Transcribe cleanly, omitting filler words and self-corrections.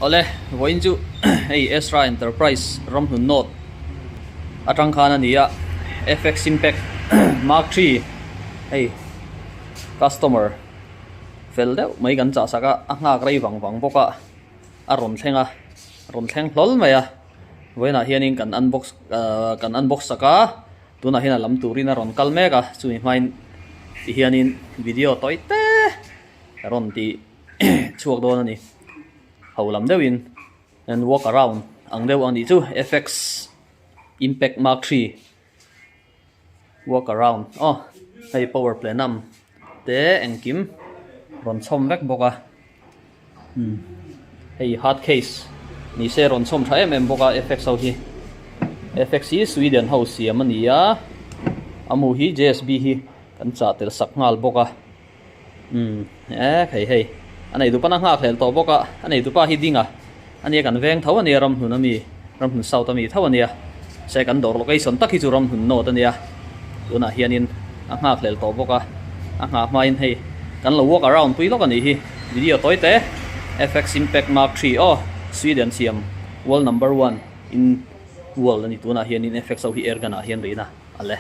ole voin chu hey Ezra Enterprise ram hun note atang khana nia FX Impact Mark 3 hey customer fel deuh mai kan cha saka anga rei wang boka a ron thleng hlol mai a voina hianin kan unbox saka tuna hina lam turina ron kal meka chui main ti hianin video toite ron ti chuak don ani haulam deuhin and walk around ang deuh ani chu FX Impact Mark 3 walk around hey power play nam te engkim ron chom vek boka hey hard case ni se ron chom tha em boka FX ho hi FX hi Sweden ho siam ania amu hi JSB hi kan cha tel sak ngal boka hey anei du pana nga khlel to boka anei du pa hi dinga ani kan veng tho ani ram hunami ram hun sau tami tho ania second door location takhi chu ram hun no tania tuna hianin anga khlel to boka anga main hei kan lo walk around pui lo kan hi video toite FX Impact Mark 3 Sweden siam world number 1 in world ani tuna hianin FX au hi ergana hian reina ale